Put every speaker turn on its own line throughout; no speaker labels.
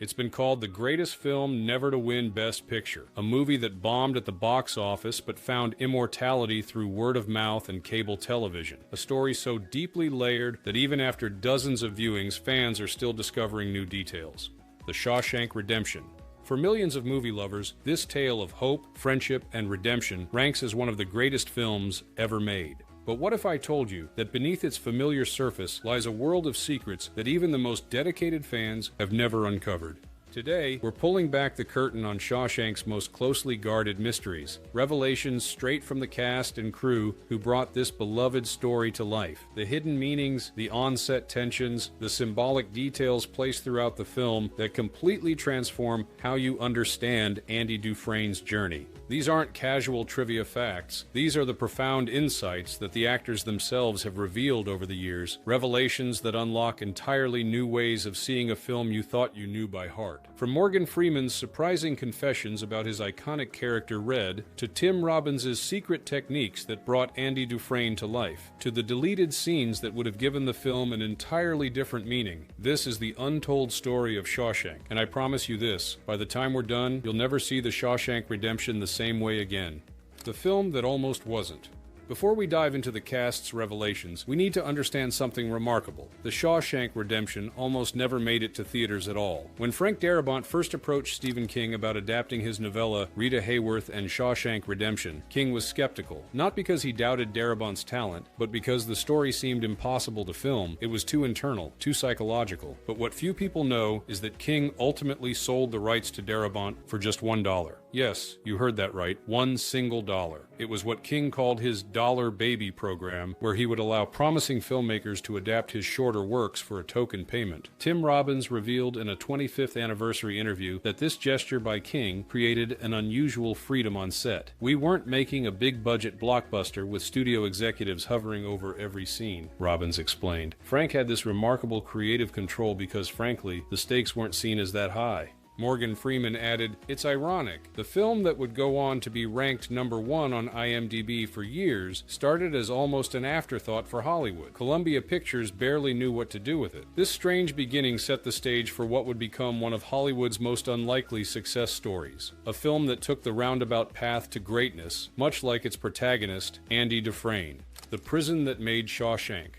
It's been called the greatest film never to win Best Picture, a movie that bombed at the box office but found immortality through word of mouth and cable television. A story so deeply layered that even after dozens of viewings, fans are still discovering new details. The Shawshank Redemption. For millions of movie lovers, this tale of hope, friendship, and redemption ranks as one of the greatest films ever made. But what if I told you that beneath its familiar surface lies a world of secrets that even the most dedicated fans have never uncovered? Today, we're pulling back the curtain on Shawshank's most closely guarded mysteries, revelations straight from the cast and crew who brought this beloved story to life. The hidden meanings, the on-set tensions, the symbolic details placed throughout the film that completely transform how you understand Andy Dufresne's journey. These aren't casual trivia facts. These are the profound insights that the actors themselves have revealed over the years, revelations that unlock entirely new ways of seeing a film you thought you knew by heart. From Morgan Freeman's surprising confessions about his iconic character Red, to Tim Robbins' secret techniques that brought Andy Dufresne to life, to the deleted scenes that would have given the film an entirely different meaning, this is the untold story of Shawshank. And I promise you this, by the time we're done, you'll never see the Shawshank Redemption the same way again. The film that almost wasn't. Before we dive into the cast's revelations, we need to understand something remarkable. The Shawshank Redemption almost never made it to theaters at all. When Frank Darabont first approached Stephen King about adapting his novella Rita Hayworth and Shawshank Redemption, King was skeptical. Not because he doubted Darabont's talent, but because the story seemed impossible to film. It was too internal, too psychological. But what few people know is that King ultimately sold the rights to Darabont for just $1. Yes, you heard that right, $1 single. It was what King called his Dollar Baby program, where he would allow promising filmmakers to adapt his shorter works for a token payment. Tim Robbins revealed in a 25th anniversary interview that this gesture by King created an unusual freedom on set. We weren't making a big-budget blockbuster with studio executives hovering over every scene, Robbins explained. Frank had this remarkable creative control because, frankly, the stakes weren't seen as that high. Morgan Freeman added, "It's ironic. The film that would go on to be ranked #1 on IMDb for years started as almost an afterthought for Hollywood. Columbia Pictures barely knew what to do with it. This strange beginning set the stage for what would become one of Hollywood's most unlikely success stories. A film that took the roundabout path to greatness, much like its protagonist, Andy Dufresne. The Prison That Made Shawshank."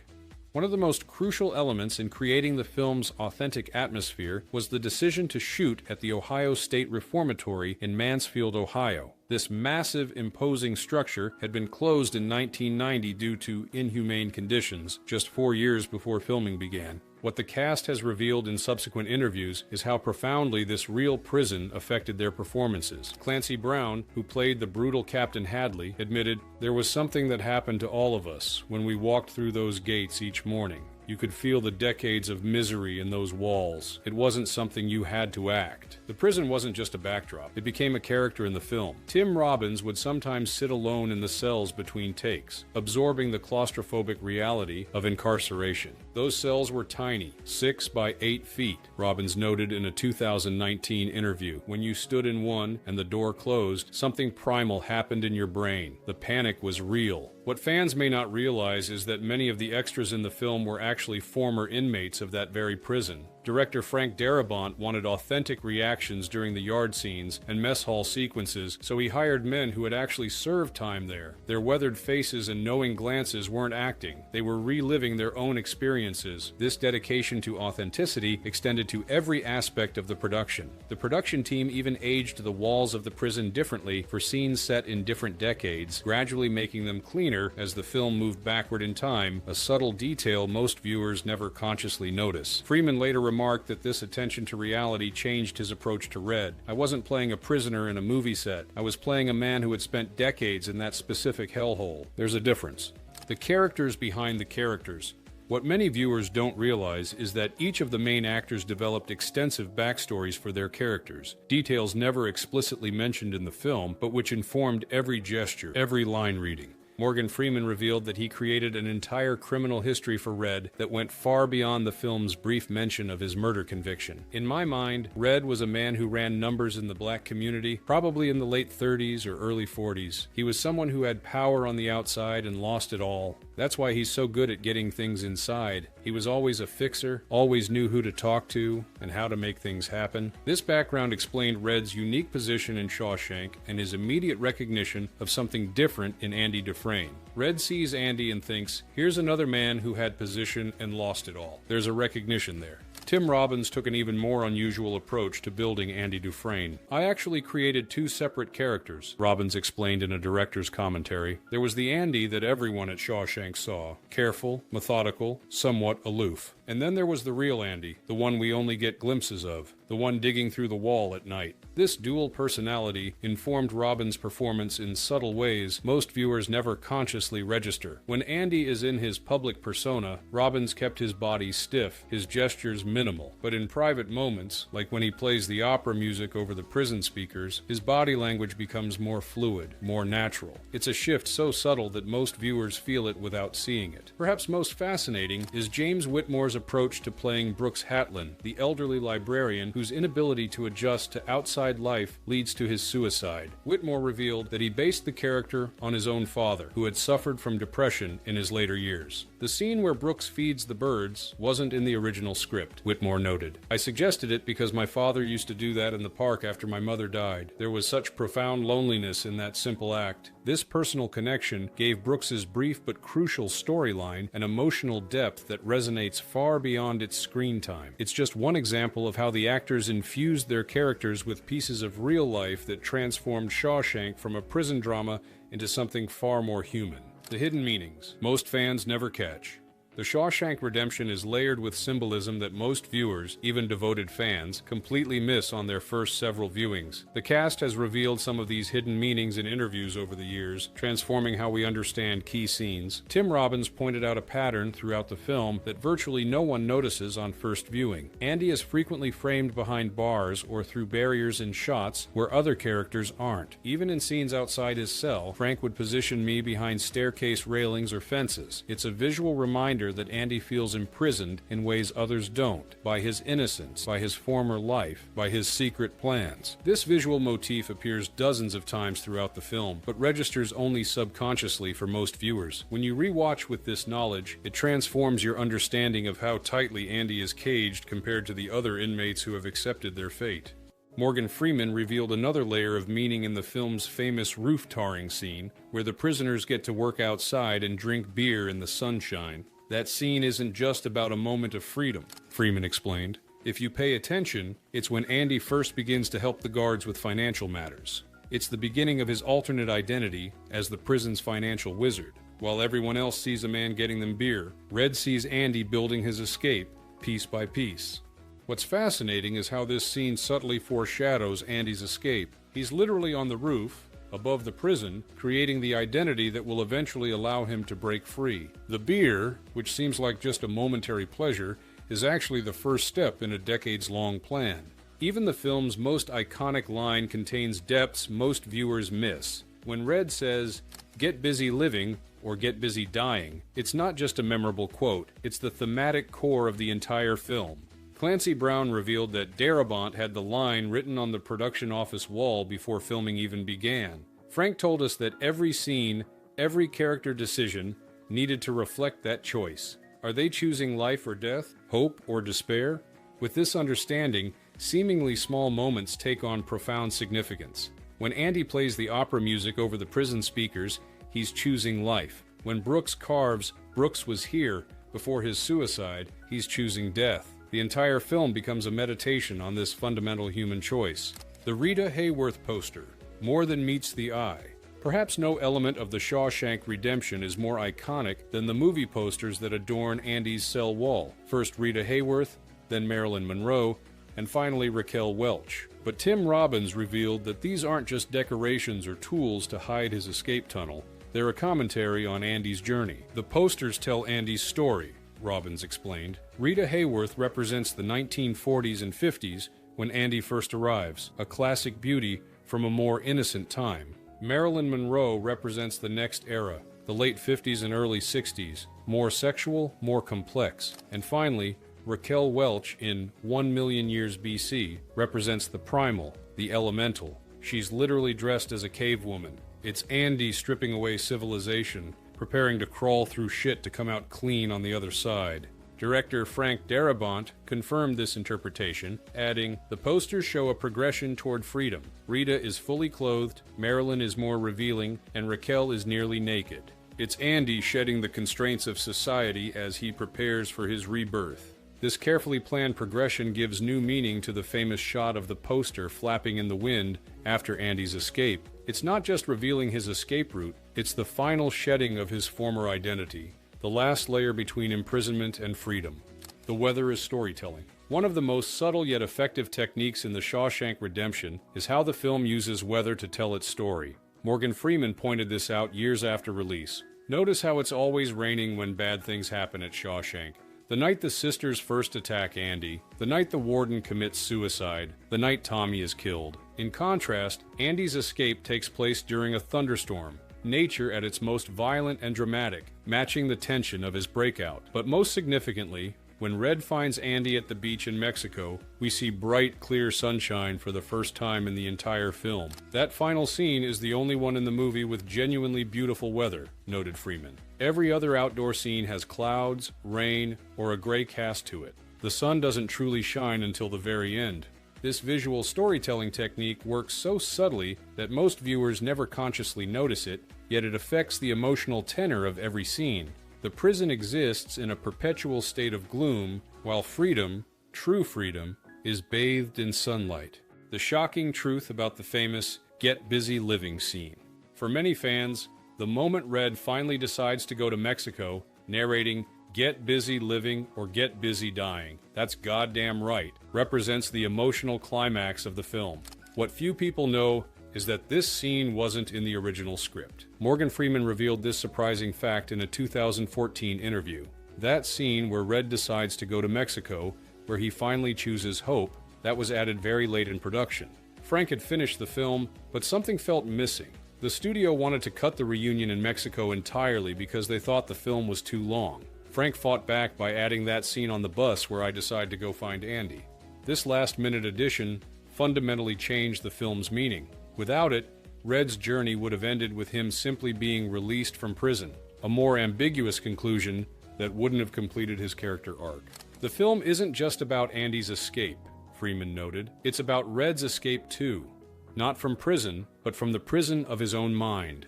One of the most crucial elements in creating the film's authentic atmosphere was the decision to shoot at the Ohio State Reformatory in Mansfield, Ohio. This massive, imposing structure had been closed in 1990 due to inhumane conditions, just 4 years before filming began. What the cast has revealed in subsequent interviews is how profoundly this real prison affected their performances. Clancy Brown, who played the brutal Captain Hadley, admitted, "There was something that happened to all of us when we walked through those gates each morning. You could feel the decades of misery in those walls. It wasn't something you had to act." The prison wasn't just a backdrop. It became a character in the film. Tim Robbins would sometimes sit alone in the cells between takes, absorbing the claustrophobic reality of incarceration. Those cells were tiny, 6 by 8 feet, Robbins noted in a 2019 interview. When you stood in one and the door closed, something primal happened in your brain. The panic was real. What fans may not realize is that many of the extras in the film were actually former inmates of that very prison. Director Frank Darabont wanted authentic reactions during the yard scenes and mess hall sequences, so he hired men who had actually served time there. Their weathered faces and knowing glances weren't acting. They were reliving their own experiences. This dedication to authenticity extended to every aspect of the production. The production team even aged the walls of the prison differently for scenes set in different decades, gradually making them cleaner as the film moved backward in time, a subtle detail most viewers never consciously notice. Freeman later remarked that this attention to reality changed his approach to Red. "I wasn't playing a prisoner in a movie set. I was playing a man who had spent decades in that specific hellhole. There's a difference." The characters behind the characters. What many viewers don't realize is that each of the main actors developed extensive backstories for their characters, details never explicitly mentioned in the film, but which informed every gesture, every line reading. Morgan Freeman revealed that he created an entire criminal history for Red that went far beyond the film's brief mention of his murder conviction. "In my mind, Red was a man who ran numbers in the black community, probably in the late 30s or early 40s. He was someone who had power on the outside and lost it all. That's why he's so good at getting things inside. He was always a fixer, always knew who to talk to, and how to make things happen. This background explained Red's unique position in Shawshank and his immediate recognition of something different in Andy Dufresne. Red sees Andy and thinks, here's another man who had position and lost it all. There's a recognition there. Tim Robbins took an even more unusual approach to building Andy Dufresne. I actually created two separate characters, Robbins explained in a director's commentary. There was the Andy that everyone at Shawshank saw, careful, methodical, somewhat aloof. And then there was the real Andy, the one we only get glimpses of, the one digging through the wall at night. This dual personality informed Robbins' performance in subtle ways most viewers never consciously register. When Andy is in his public persona, Robbins kept his body stiff, his gestures minimal. But in private moments, like when he plays the opera music over the prison speakers, his body language becomes more fluid, more natural. It's a shift so subtle that most viewers feel it without seeing it. Perhaps most fascinating is James Whitmore's approach to playing Brooks Hatlin, the elderly librarian whose inability to adjust to outside life leads to his suicide. Whitmore revealed that he based the character on his own father, who had suffered from depression in his later years. The scene where Brooks feeds the birds wasn't in the original script, Whitmore noted. I suggested it because my father used to do that in the park after my mother died. There was such profound loneliness in that simple act. This personal connection gave Brooks's brief but crucial storyline an emotional depth that resonates far beyond its screen time. It's just one example of how the actors infused their characters with pieces of real life that transformed Shawshank from a prison drama into something far more human. The hidden meanings most fans never catch. The Shawshank Redemption is layered with symbolism that most viewers, even devoted fans, completely miss on their first several viewings. The cast has revealed some of these hidden meanings in interviews over the years, transforming how we understand key scenes. Tim Robbins pointed out a pattern throughout the film that virtually no one notices on first viewing. Andy is frequently framed behind bars or through barriers in shots where other characters aren't. Even in scenes outside his cell, Frank would position me behind staircase railings or fences. It's a visual reminder that Andy feels imprisoned in ways others don't, by his innocence, by his former life, by his secret plans. This visual motif appears dozens of times throughout the film, but registers only subconsciously for most viewers. When you rewatch with this knowledge, it transforms your understanding of how tightly Andy is caged compared to the other inmates who have accepted their fate. Morgan Freeman revealed another layer of meaning in the film's famous roof tarring scene, where the prisoners get to work outside and drink beer in the sunshine. That scene isn't just about a moment of freedom, Freeman explained. If you pay attention, it's when Andy first begins to help the guards with financial matters. It's the beginning of his alternate identity as the prison's financial wizard. While everyone else sees a man getting them beer, Red sees Andy building his escape, piece by piece. What's fascinating is how this scene subtly foreshadows Andy's escape. He's literally on the roof, above the prison, creating the identity that will eventually allow him to break free. The beer, which seems like just a momentary pleasure, is actually the first step in a decades-long plan. Even the film's most iconic line contains depths most viewers miss. When Red says, "Get busy living," or "get busy dying," it's not just a memorable quote, it's the thematic core of the entire film. Clancy Brown revealed that Darabont had the line written on the production office wall before filming even began. Frank told us that every scene, every character decision, needed to reflect that choice. Are they choosing life or death, hope or despair? With this understanding, seemingly small moments take on profound significance. When Andy plays the opera music over the prison speakers, he's choosing life. When Brooks carves "Brooks was here" before his suicide, he's choosing death. The entire film becomes a meditation on this fundamental human choice. The Rita Hayworth poster, more than meets the eye. Perhaps no element of the Shawshank Redemption is more iconic than the movie posters that adorn Andy's cell wall. First Rita Hayworth, then Marilyn Monroe, and finally Raquel Welch. But Tim Robbins revealed that these aren't just decorations or tools to hide his escape tunnel. They're a commentary on Andy's journey. The posters tell Andy's story, Robbins explained. Rita Hayworth represents the 1940s and 50s when Andy first arrives, a classic beauty from a more innocent time. Marilyn Monroe represents the next era, the late 50s and early 60s, more sexual, more complex. And finally, Raquel Welch in 1,000,000 Years BC represents the primal, the elemental. She's literally dressed as a cave woman. It's Andy stripping away civilization, preparing to crawl through shit to come out clean on the other side. Director Frank Darabont confirmed this interpretation, adding, "The posters show a progression toward freedom. Rita is fully clothed, Marilyn is more revealing, and Raquel is nearly naked. It's Andy shedding the constraints of society as he prepares for his rebirth." This carefully planned progression gives new meaning to the famous shot of the poster flapping in the wind after Andy's escape. It's not just revealing his escape route, it's the final shedding of his former identity, the last layer between imprisonment and freedom. The weather is storytelling. One of the most subtle yet effective techniques in The Shawshank Redemption is how the film uses weather to tell its story. Morgan Freeman pointed this out years after release. Notice how it's always raining when bad things happen at Shawshank. The night the sisters first attack Andy, the night the warden commits suicide, the night Tommy is killed. In contrast, Andy's escape takes place during a thunderstorm, nature at its most violent and dramatic, matching the tension of his breakout. But most significantly, when Red finds Andy at the beach in Mexico, we see bright, clear sunshine for the first time in the entire film. That final scene is the only one in the movie with genuinely beautiful weather, noted Freeman. Every other outdoor scene has clouds, rain, or a gray cast to it. The sun doesn't truly shine until the very end. This visual storytelling technique works so subtly that most viewers never consciously notice it, yet it affects the emotional tenor of every scene. The prison exists in a perpetual state of gloom, while freedom, true freedom, is bathed in sunlight. The shocking truth about the famous "get busy living" scene. For many fans, the moment Red finally decides to go to Mexico, narrating "get busy living" or "get busy dying," that's goddamn right, represents the emotional climax of the film. What few people know is that this scene wasn't in the original script. Morgan Freeman revealed this surprising fact in a 2014 interview. That scene where Red decides to go to Mexico, where he finally chooses hope, that was added very late in production. Frank had finished the film, but something felt missing. The studio wanted to cut the reunion in Mexico entirely because they thought the film was too long. Frank fought back by adding that scene on the bus where I decide to go find Andy. This last-minute addition fundamentally changed the film's meaning. Without it, Red's journey would have ended with him simply being released from prison, a more ambiguous conclusion that wouldn't have completed his character arc. The film isn't just about Andy's escape, Freeman noted. It's about Red's escape too. Not from prison, but from the prison of his own mind.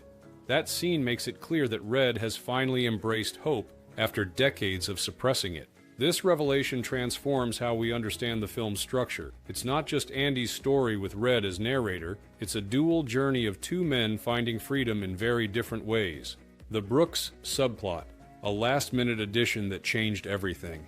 That scene makes it clear that Red has finally embraced hope after decades of suppressing it. This revelation transforms how we understand the film's structure. It's not just Andy's story with Red as narrator, it's a dual journey of two men finding freedom in very different ways. The Brooks subplot, a last-minute addition that changed everything.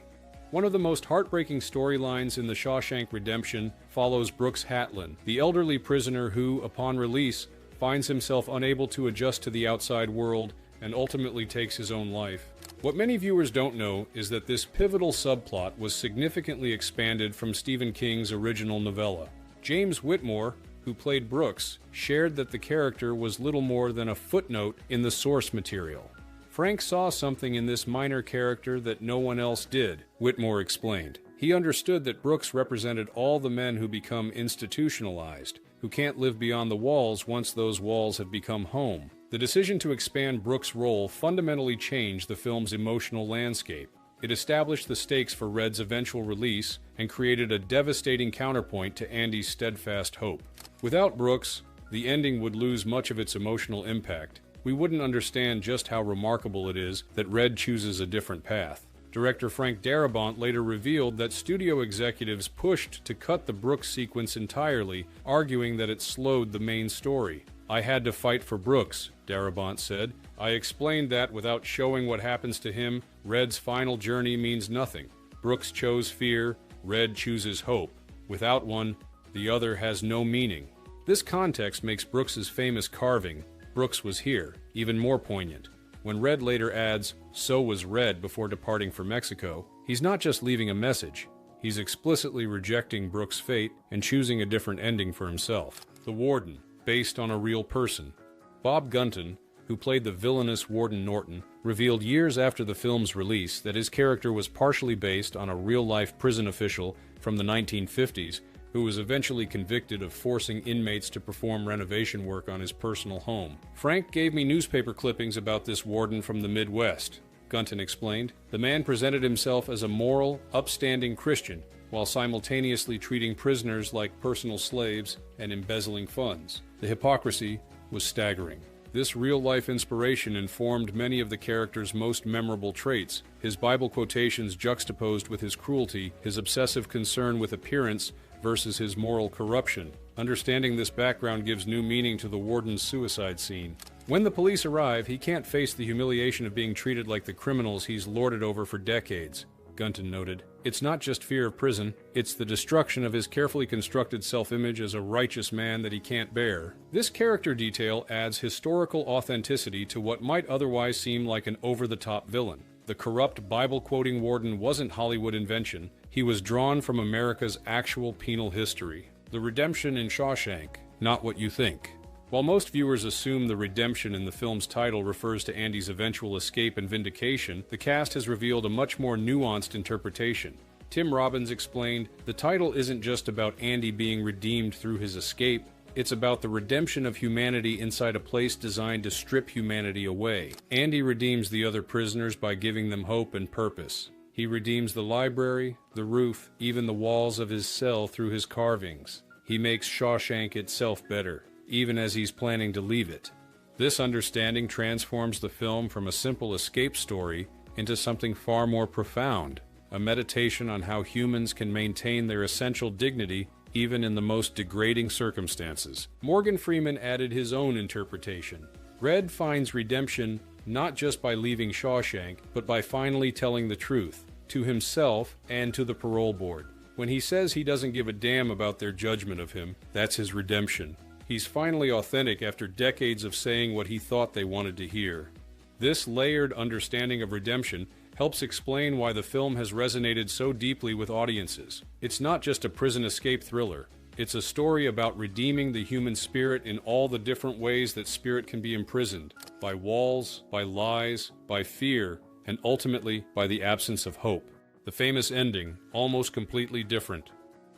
One of the most heartbreaking storylines in The Shawshank Redemption follows Brooks Hatlin, the elderly prisoner who, upon release, finds himself unable to adjust to the outside world and ultimately takes his own life. What many viewers don't know is that this pivotal subplot was significantly expanded from Stephen King's original novella. James Whitmore, who played Brooks, shared that the character was little more than a footnote in the source material. Frank saw something in this minor character that no one else did, Whitmore explained. He understood that Brooks represented all the men who become institutionalized, who can't live beyond the walls once those walls have become home. The decision to expand Brooks' role fundamentally changed the film's emotional landscape. It established the stakes for Red's eventual release and created a devastating counterpoint to Andy's steadfast hope. Without Brooks, the ending would lose much of its emotional impact. We wouldn't understand just how remarkable it is that Red chooses a different path. Director Frank Darabont later revealed that studio executives pushed to cut the Brooks sequence entirely, arguing that it slowed the main story. "I had to fight for Brooks," Darabont said. "I explained that without showing what happens to him, Red's final journey means nothing. Brooks chose fear, Red chooses hope. Without one, the other has no meaning." This context makes Brooks's famous carving, "Brooks was here," even more poignant. When Red later adds, "so was Red" before departing for Mexico, he's not just leaving a message, he's explicitly rejecting Brooks' fate and choosing a different ending for himself. The Warden, based on a real person. Bob Gunton, who played the villainous Warden Norton, revealed years after the film's release that his character was partially based on a real-life prison official from the 1950s who was eventually convicted of forcing inmates to perform renovation work on his personal home. Frank gave me newspaper clippings about this warden from the Midwest, Gunton explained. The man presented himself as a moral, upstanding Christian, while simultaneously treating prisoners like personal slaves and embezzling funds. The hypocrisy was staggering. This real-life inspiration informed many of the character's most memorable traits, his Bible quotations juxtaposed with his cruelty, his obsessive concern with appearance versus his moral corruption. Understanding this background gives new meaning to the warden's suicide scene. When the police arrive, he can't face the humiliation of being treated like the criminals he's lorded over for decades, Gunton noted. It's not just fear of prison, it's the destruction of his carefully constructed self-image as a righteous man that he can't bear. This character detail adds historical authenticity to what might otherwise seem like an over-the-top villain. The corrupt Bible-quoting warden wasn't Hollywood invention. He was drawn from America's actual penal history. The redemption in Shawshank, not what you think. While most viewers assume the redemption in the film's title refers to Andy's eventual escape and vindication, the cast has revealed a much more nuanced interpretation. Tim Robbins explained, "The title isn't just about Andy being redeemed through his escape, it's about the redemption of humanity inside a place designed to strip humanity away. Andy redeems the other prisoners by giving them hope and purpose. He redeems the library, the roof, even the walls of his cell through his carvings. He makes Shawshank itself better, even as he's planning to leave it." This understanding transforms the film from a simple escape story into something far more profound, a meditation on how humans can maintain their essential dignity even in the most degrading circumstances. Morgan Freeman added his own interpretation. Red finds redemption not just by leaving Shawshank, but by finally telling the truth, to himself and to the parole board. When he says he doesn't give a damn about their judgment of him, that's his redemption. He's finally authentic after decades of saying what he thought they wanted to hear. This layered understanding of redemption helps explain why the film has resonated so deeply with audiences. It's not just a prison escape thriller. It's a story about redeeming the human spirit in all the different ways that spirit can be imprisoned, by walls, by lies, by fear, and ultimately by the absence of hope. The famous ending, almost completely different.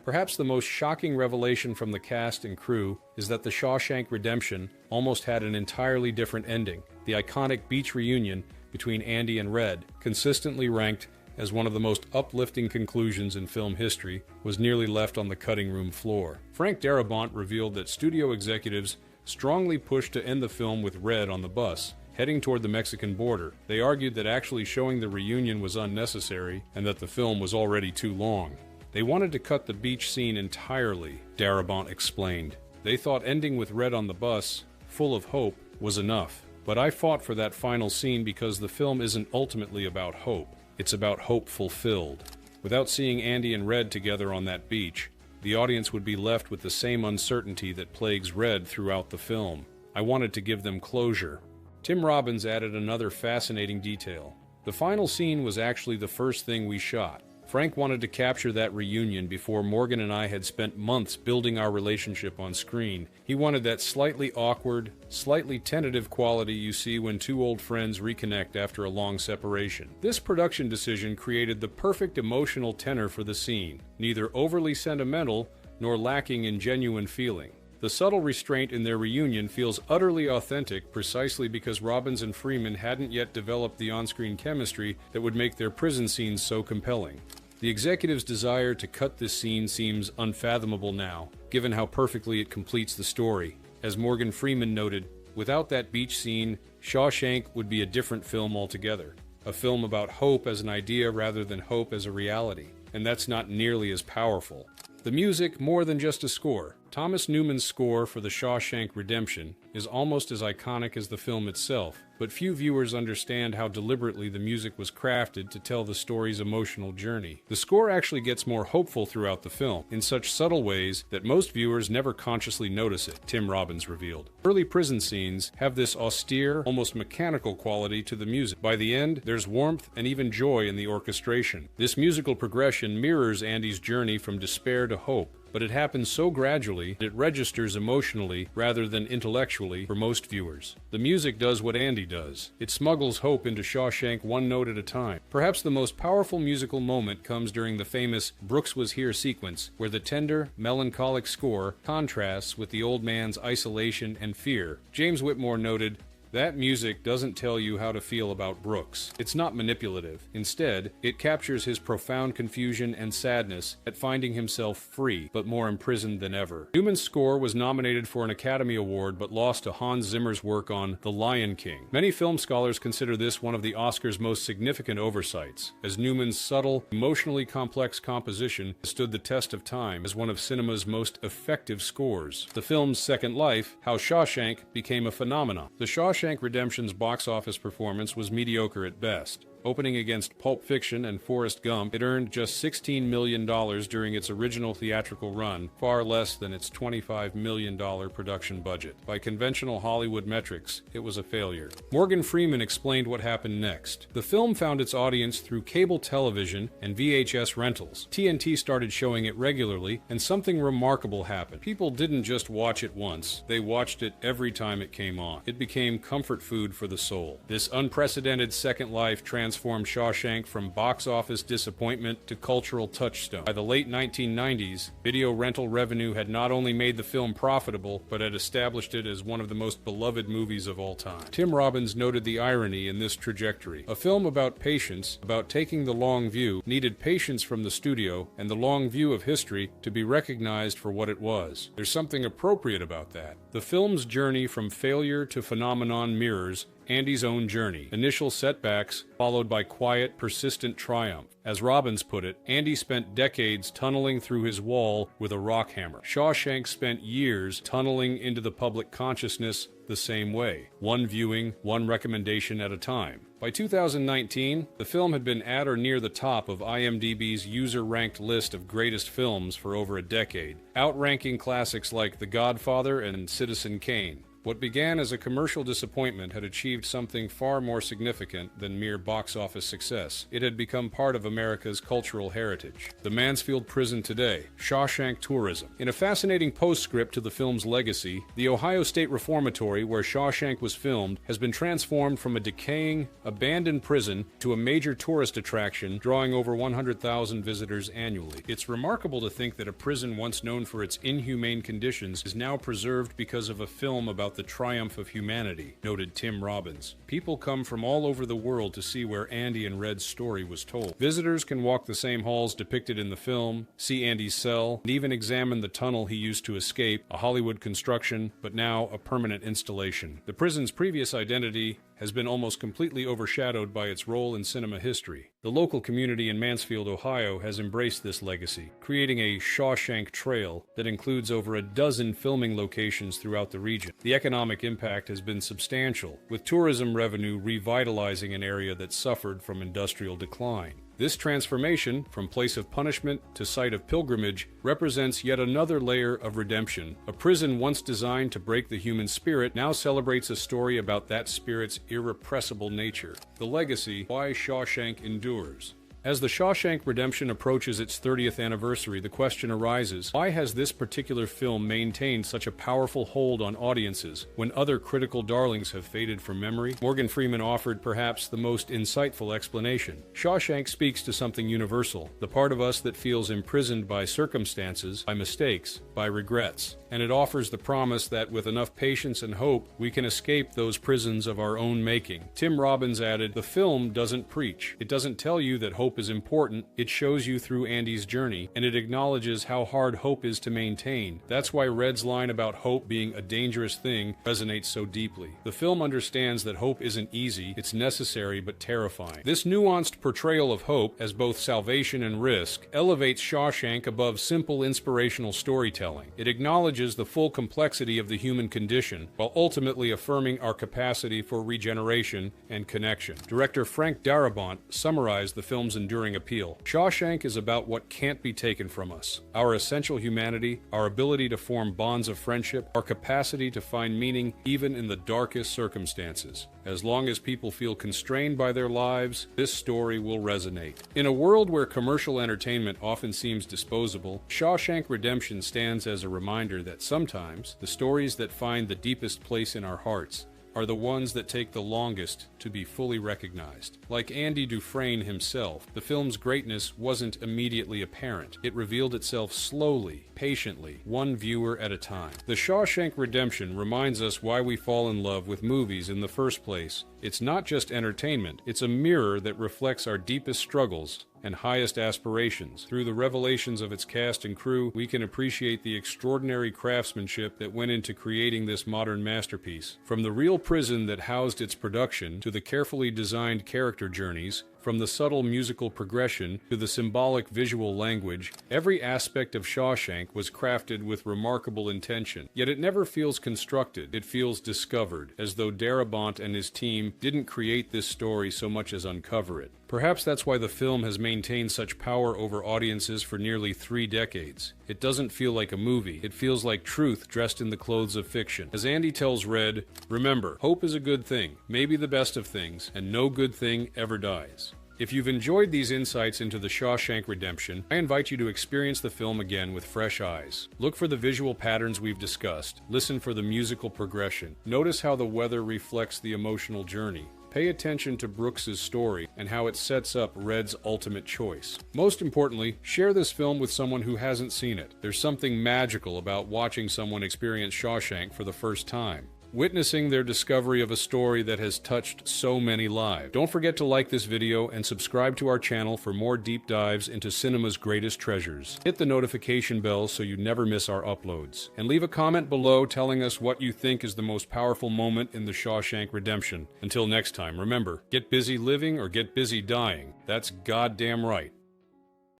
Perhaps the most shocking revelation from the cast and crew is that the Shawshank Redemption almost had an entirely different ending. The iconic beach reunion between Andy and Red, consistently ranked as one of the most uplifting conclusions in film history, was nearly left on the cutting room floor. Frank Darabont revealed that studio executives strongly pushed to end the film with Red on the bus, heading toward the Mexican border. They argued that actually showing the reunion was unnecessary and that the film was already too long. They wanted to cut the beach scene entirely, Darabont explained. They thought ending with Red on the bus, full of hope, was enough. But I fought for that final scene because the film isn't ultimately about hope. It's about hope fulfilled. Without seeing Andy and Red together on that beach, the audience would be left with the same uncertainty that plagues Red throughout the film. I wanted to give them closure. Tim Robbins added another fascinating detail. The final scene was actually the first thing we shot. Frank wanted to capture that reunion before Morgan and I had spent months building our relationship on screen. He wanted that slightly awkward, slightly tentative quality you see when two old friends reconnect after a long separation. This production decision created the perfect emotional tenor for the scene, neither overly sentimental nor lacking in genuine feeling. The subtle restraint in their reunion feels utterly authentic precisely because Robbins and Freeman hadn't yet developed the on-screen chemistry that would make their prison scenes so compelling. The executive's desire to cut this scene seems unfathomable now, given how perfectly it completes the story. As Morgan Freeman noted, without that beach scene, Shawshank would be a different film altogether. A film about hope as an idea rather than hope as a reality. And that's not nearly as powerful. The music, more than just a score. Thomas Newman's score for The Shawshank Redemption is almost as iconic as the film itself, but few viewers understand how deliberately the music was crafted to tell the story's emotional journey. The score actually gets more hopeful throughout the film, in such subtle ways that most viewers never consciously notice it, Tim Robbins revealed. Early prison scenes have this austere, almost mechanical quality to the music. By the end, there's warmth and even joy in the orchestration. This musical progression mirrors Andy's journey from despair to hope, but it happens so gradually that it registers emotionally rather than intellectually for most viewers. The music does what Andy does. It smuggles hope into Shawshank one note at a time. Perhaps the most powerful musical moment comes during the famous "Brooks Was Here" sequence, where the tender, melancholic score contrasts with the old man's isolation and fear. James Whitmore noted, "That music doesn't tell you how to feel about Brooks. It's not manipulative. Instead, it captures his profound confusion and sadness at finding himself free, but more imprisoned than ever." Newman's score was nominated for an Academy Award, but lost to Hans Zimmer's work on The Lion King. Many film scholars consider this one of the Oscars' most significant oversights, as Newman's subtle, emotionally complex composition stood the test of time as one of cinema's most effective scores. The film's second life, How Shawshank Became a Phenomenon. The Shawshank Redemption's box office performance was mediocre at best. Opening against Pulp Fiction and Forrest Gump, it earned just $16 million during its original theatrical run, far less than its $25 million production budget. By conventional Hollywood metrics, it was a failure. Morgan Freeman explained what happened next. The film found its audience through cable television and VHS rentals. TNT started showing it regularly, and something remarkable happened. People didn't just watch it once, they watched it every time it came on. It became comfort food for the soul. This unprecedented second life transformed Shawshank from box office disappointment to cultural touchstone. By the late 1990s, video rental revenue had not only made the film profitable, but had established it as one of the most beloved movies of all time. Tim Robbins noted the irony in this trajectory. A film about patience, about taking the long view, needed patience from the studio and the long view of history to be recognized for what it was. There's something appropriate about that. The film's journey from failure to phenomenon mirrors Andy's own journey. Initial setbacks, followed by quiet, persistent triumph. As Robbins put it, Andy spent decades tunneling through his wall with a rock hammer. Shawshank spent years tunneling into the public consciousness the same way. One viewing, one recommendation at a time. By 2019, the film had been at or near the top of IMDb's user-ranked list of greatest films for over a decade, outranking classics like The Godfather and Citizen Kane. What began as a commercial disappointment had achieved something far more significant than mere box office success. It had become part of America's cultural heritage. The Mansfield Prison today, Shawshank tourism. In a fascinating postscript to the film's legacy, the Ohio State Reformatory, where Shawshank was filmed, has been transformed from a decaying, abandoned prison to a major tourist attraction, drawing over 100,000 visitors annually. It's remarkable to think that a prison once known for its inhumane conditions is now preserved because of a film about the triumph of humanity, noted Tim Robbins. People come from all over the world to see where Andy and Red's story was told. Visitors can walk the same halls depicted in the film, see Andy's cell, and even examine the tunnel he used to escape, a Hollywood construction, but now a permanent installation. The prison's previous identity has been almost completely overshadowed by its role in cinema history. The local community in Mansfield, Ohio has embraced this legacy, creating a Shawshank Trail that includes over a dozen filming locations throughout the region. The economic impact has been substantial, with tourism revenue revitalizing an area that suffered from industrial decline. This transformation, from place of punishment to site of pilgrimage, represents yet another layer of redemption. A prison once designed to break the human spirit now celebrates a story about that spirit's irrepressible nature. The legacy, why Shawshank endures. As the Shawshank Redemption approaches its 30th anniversary, the question arises, why has this particular film maintained such a powerful hold on audiences when other critical darlings have faded from memory? Morgan Freeman offered perhaps the most insightful explanation. Shawshank speaks to something universal, the part of us that feels imprisoned by circumstances, by mistakes, by regrets. And it offers the promise that with enough patience and hope, we can escape those prisons of our own making. Tim Robbins added, the film doesn't preach. It doesn't tell you that hope is important, it shows you through Andy's journey, and it acknowledges how hard hope is to maintain. That's why Red's line about hope being a dangerous thing resonates so deeply. The film understands that hope isn't easy, it's necessary but terrifying. This nuanced portrayal of hope as both salvation and risk elevates Shawshank above simple inspirational storytelling. storytelling. It acknowledges the full complexity of the human condition while ultimately affirming our capacity for regeneration and connection. Director Frank Darabont summarized the film's enduring appeal. Shawshank is about what can't be taken from us: our essential humanity, our ability to form bonds of friendship, our capacity to find meaning even in the darkest circumstances. As long as people feel constrained by their lives, this story will resonate. In a world where commercial entertainment often seems disposable, Shawshank Redemption stands as a reminder that sometimes the stories that find the deepest place in our hearts are the ones that take the longest to be fully recognized. Like Andy Dufresne himself, the film's greatness wasn't immediately apparent. It revealed itself slowly, patiently, one viewer at a time. The Shawshank Redemption reminds us why we fall in love with movies in the first place. It's not just entertainment, it's a mirror that reflects our deepest struggles and highest aspirations. Through the revelations of its cast and crew, we can appreciate the extraordinary craftsmanship that went into creating this modern masterpiece. From the real prison that housed its production to the carefully designed character journeys, from the subtle musical progression to the symbolic visual language, every aspect of Shawshank was crafted with remarkable intention. Yet it never feels constructed, it feels discovered, as though Darabont and his team didn't create this story so much as uncover it. Perhaps that's why the film has maintained such power over audiences for nearly 3 decades. It doesn't feel like a movie, it feels like truth dressed in the clothes of fiction. As Andy tells Red, remember, hope is a good thing, maybe the best of things, and no good thing ever dies. If you've enjoyed these insights into the Shawshank Redemption, I invite you to experience the film again with fresh eyes. Look for the visual patterns we've discussed, listen for the musical progression, notice how the weather reflects the emotional journey. Pay attention to Brooks's story and how it sets up Red's ultimate choice. Most importantly, share this film with someone who hasn't seen it. There's something magical about watching someone experience Shawshank for the first time, witnessing their discovery of a story that has touched so many lives. Don't forget to like this video and subscribe to our channel for more deep dives into cinema's greatest treasures. Hit the notification bell so you never miss our uploads. And leave a comment below telling us what you think is the most powerful moment in the Shawshank Redemption. Until next time, remember, get busy living or get busy dying. That's goddamn right.